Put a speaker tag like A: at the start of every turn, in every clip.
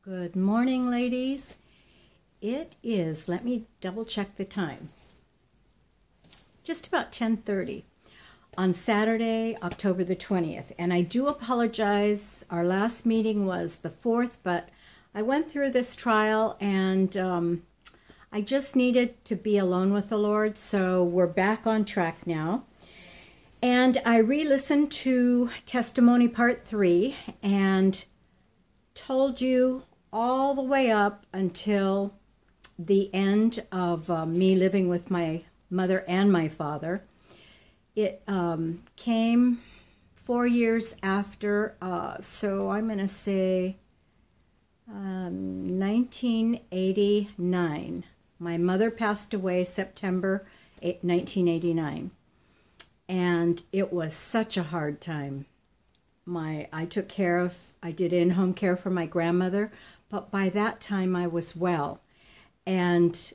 A: Good morning, ladies. It is, let me double check the time, just about 10:30 on Saturday, October the 20th. And I do apologize. Our last meeting was the 4th, but I went through this trial and I just needed to be alone with the Lord. So we're back on track now. And I re-listened to Testimony Part 3 and told you all the way up until the end of me living with my mother and my father. It came 4 years after, so I'm going to say 1989. My mother passed away September 1989. And it was such a hard time. I did in-home care for my grandmother, but by that time I was well. And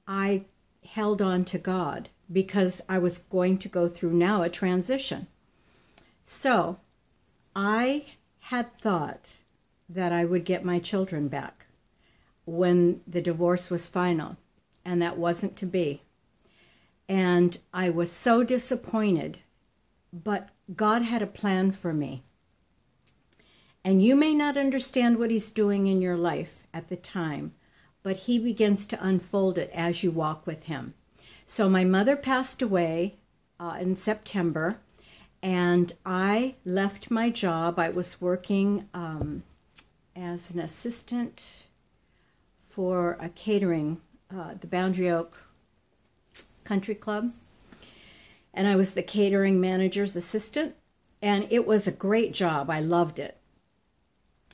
A: I held on to God because I was going to go through now a transition. So I had thought that I would get my children back when the divorce was final, and that wasn't to be. And I was so disappointed, but God had a plan for me. And you may not understand what He's doing in your life at the time, but He begins to unfold it as you walk with Him. So my mother passed away in September, and I left my job. I was working as an assistant for a catering, the Boundary Oak Country Club, and I was the catering manager's assistant, and it was a great job. I loved it,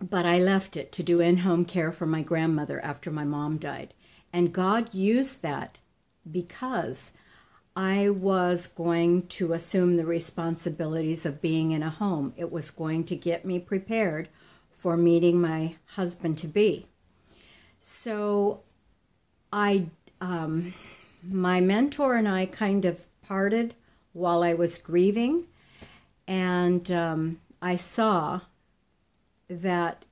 A: but I left it to do in-home care for my grandmother after my mom died, and God used that because I was going to assume the responsibilities of being in a home. It was going to get me prepared for meeting my husband-to-be. So my mentor and I kind of parted while I was grieving, and I saw that,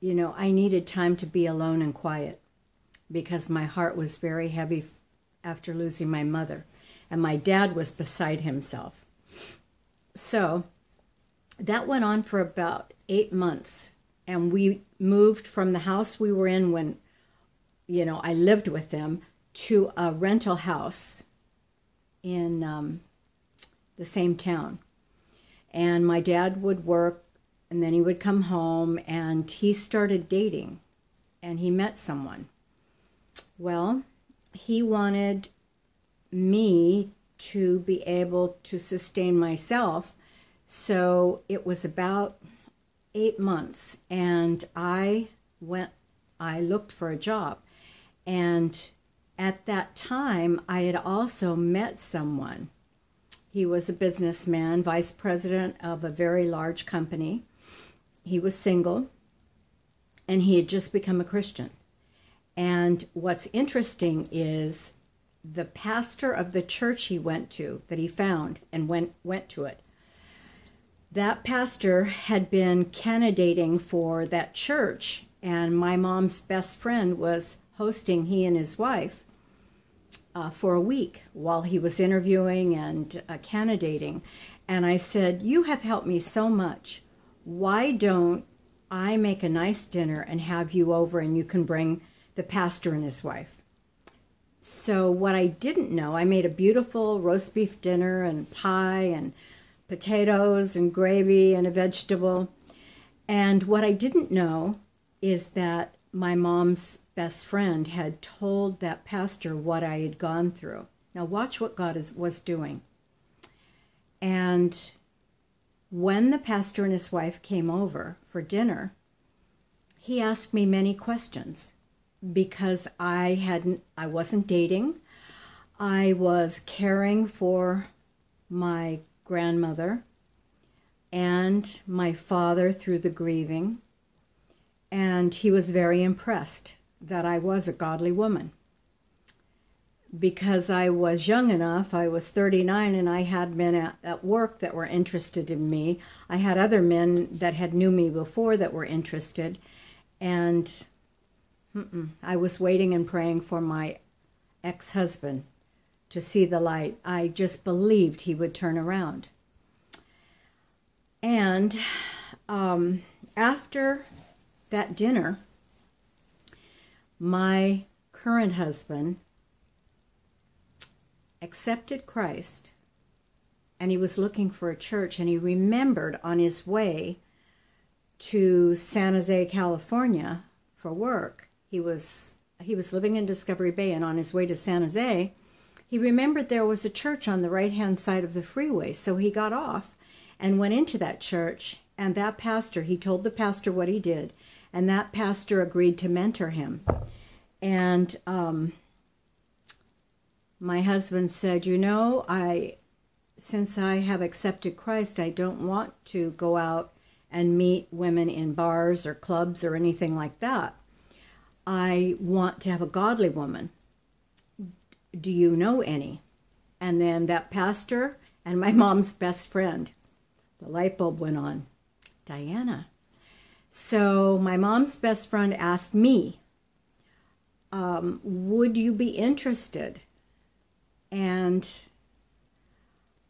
A: I needed time to be alone and quiet because my heart was very heavy after losing my mother, and my dad was beside himself. So that went on for about 8 months, and we moved from the house we were in when I lived with them to a rental house in the same town. And my dad would work, and then he would come home, and he started dating, and he met someone. Well, he wanted me to be able to sustain myself, so it was about 8 months, and I looked for a job. And at that time, I had also met someone. He was a businessman, vice president of a very large company. He was single, and he had just become a Christian. And what's interesting is the pastor of the church he went to, that he found and went to it, that pastor had been candidating for that church, and my mom's best friend was hosting he and his wife for a week while he was interviewing and candidating. And I said, "You have helped me so much. Why don't I make a nice dinner and have you over, and you can bring the pastor and his wife?" So what I didn't know, I made a beautiful roast beef dinner and pie and potatoes and gravy and a vegetable. And what I didn't know is that my mom's best friend had told that pastor what I had gone through. Now watch what God was doing. And when the pastor and his wife came over for dinner, he asked me many questions because I wasn't dating. I was caring for my grandmother and my father through the grieving. And he was very impressed that I was a godly woman. because I was young enough, I was 39, and I had men at work that were interested in me. I had other men that had knew me before that were interested, and I was waiting and praying for my ex-husband to see the light. I just believed he would turn around. And after that dinner, my current husband accepted Christ, and he was looking for a church, and he remembered on his way to San Jose, California for work. He was living in Discovery Bay, and on his way to San Jose, he remembered there was a church on the right-hand side of the freeway. So he got off and went into that church, and that pastor, he told the pastor what he did, and that pastor agreed to mentor him. And my husband said, you know, since I have accepted Christ, I don't want to go out and meet women in bars or clubs or anything like that. I want to have a godly woman. Do you know any? And then that pastor and my mom's best friend, the light bulb went on. Diana. So my mom's best friend asked me, would you be interested? And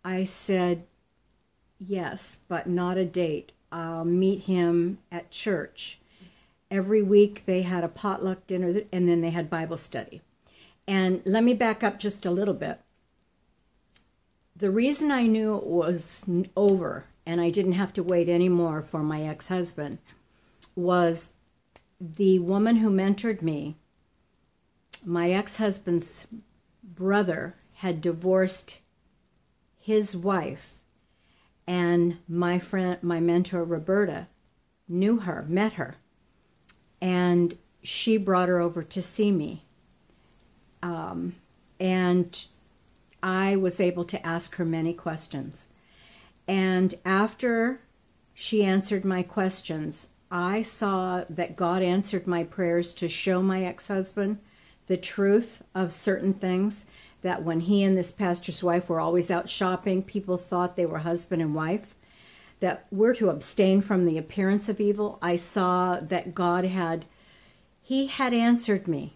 A: I said, yes, but not a date. I'll meet him at church. Every week they had a potluck dinner, and then they had Bible study. And let me back up just a little bit. The reason I knew it was over and I didn't have to wait anymore for my ex-husband was the woman who mentored me. My ex-husband's brother had divorced his wife, and my mentor Roberta knew her, met her, and she brought her over to see me. And I was able to ask her many questions. And after she answered my questions, I saw that God answered my prayers to show my ex-husband the truth of certain things, that when he and this pastor's wife were always out shopping, people thought they were husband and wife, that we're to abstain from the appearance of evil. I saw that God had answered me.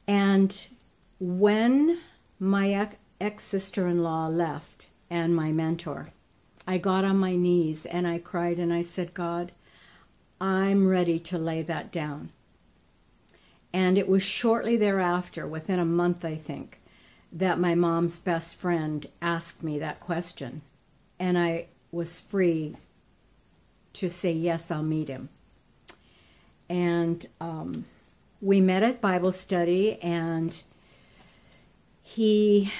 A: And when my ex-sister-in-law left and my mentor, I got on my knees and I cried and I said, God, I'm ready to lay that down. And it was shortly thereafter, within a month, I think, that my mom's best friend asked me that question. And I was free to say, yes, I'll meet him. And we met at Bible study, and he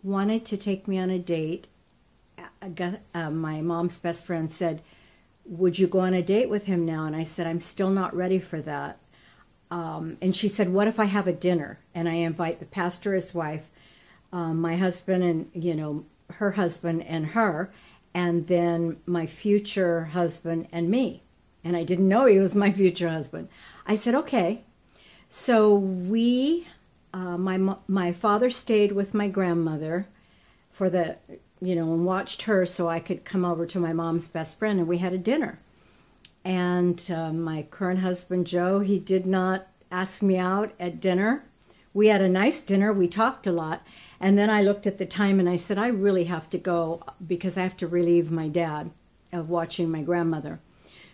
A: wanted to take me on a date. My mom's best friend said, would you go on a date with him now? And I said, I'm still not ready for that. And she said, what if I have a dinner and I invite the pastor, his wife, my husband, and, her husband and her, and then my future husband and me. And I didn't know he was my future husband. I said, okay. So my father stayed with my grandmother for and watched her so I could come over to my mom's best friend, and we had a dinner. And my current husband, Joe, he did not ask me out at dinner. We had a nice dinner. We talked a lot. And then I looked at the time and I said, I really have to go because I have to relieve my dad of watching my grandmother.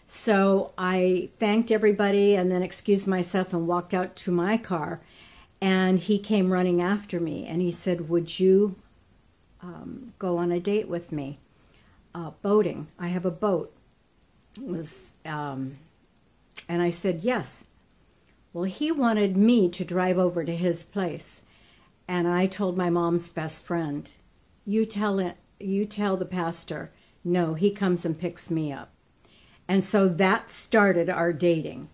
A: So I thanked everybody and then excused myself and walked out to my car. And he came running after me and he said, would you go on a date with me? Boating. I have a boat. And I said, yes. Well, he wanted me to drive over to his place. And I told my mom's best friend, you tell the pastor, no, he comes and picks me up. And so that started our dating.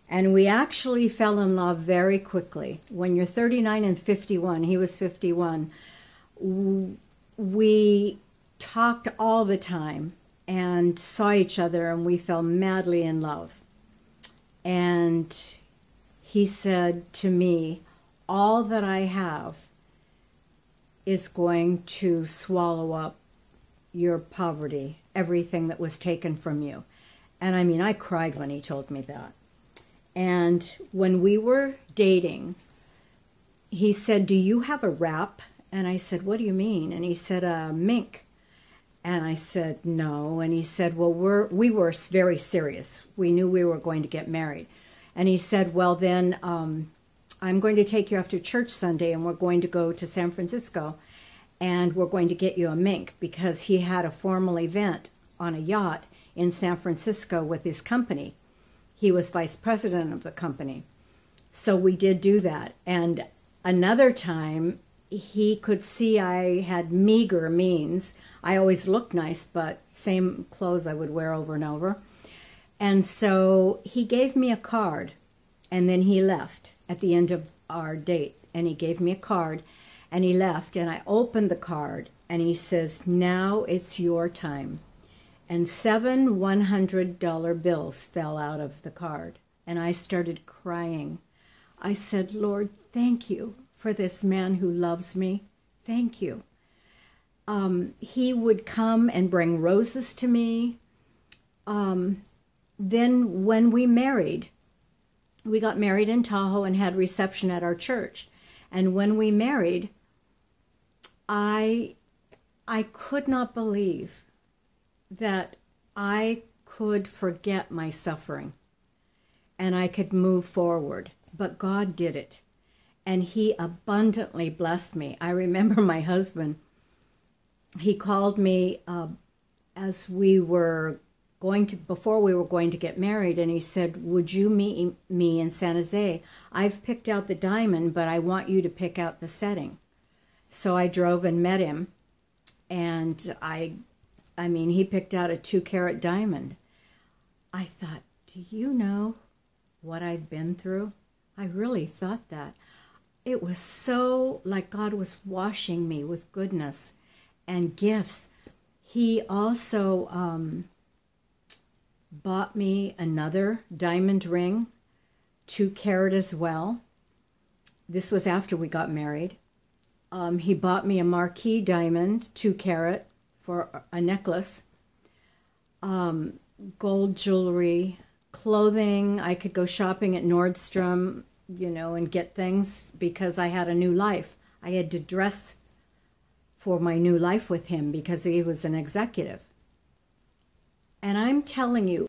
A: And we actually fell in love very quickly. When you're 39 and 51, he was 51, we talked all the time and saw each other, and we fell madly in love. And he said to me, all that I have is going to swallow up your poverty, everything that was taken from you. And I mean, I cried when he told me that. And when we were dating, he said, do you have a wrap? And I said, what do you mean? And he said, a mink. And I said, no. And he said, well, we were very serious. We knew we were going to get married. And he said, well, then I'm going to take you after church Sunday, and we're going to go to San Francisco, and we're going to get you a mink, because he had a formal event on a yacht in San Francisco with his company. He was vice president of the company. So we did do that. And another time, he could see I had meager means. I always looked nice, but same clothes I would wear over and over. And so he gave me a card, and then he left at the end of our date. And he gave me a card, and he left, and I opened the card, and he says, now it's your time. And 7 $100 bills fell out of the card, and I started crying. I said, Lord, thank you for this man who loves me. Thank you. He would come and bring roses to me. Then when we married, we got married in Tahoe and had reception at our church. And when we married, I could not believe that I could forget my suffering and I could move forward. But God did it, and he abundantly blessed me. I remember my husband, he called me as we were before we were going to get married, and he said, would you meet me in San Jose? I've picked out the diamond, but I want you to pick out the setting. So I drove and met him, and I mean, he picked out a 2-carat diamond. I thought, do you know what I've been through? I really thought that. It was so like God was washing me with goodness and gifts. He also bought me another diamond ring, 2-carat as well. This was after we got married. He bought me a marquise diamond, 2-carat, for a necklace, gold jewelry, clothing. I could go shopping at Nordstrom, you know, and get things because I had a new life. I had to dress for my new life with him because he was an executive. And I'm telling you,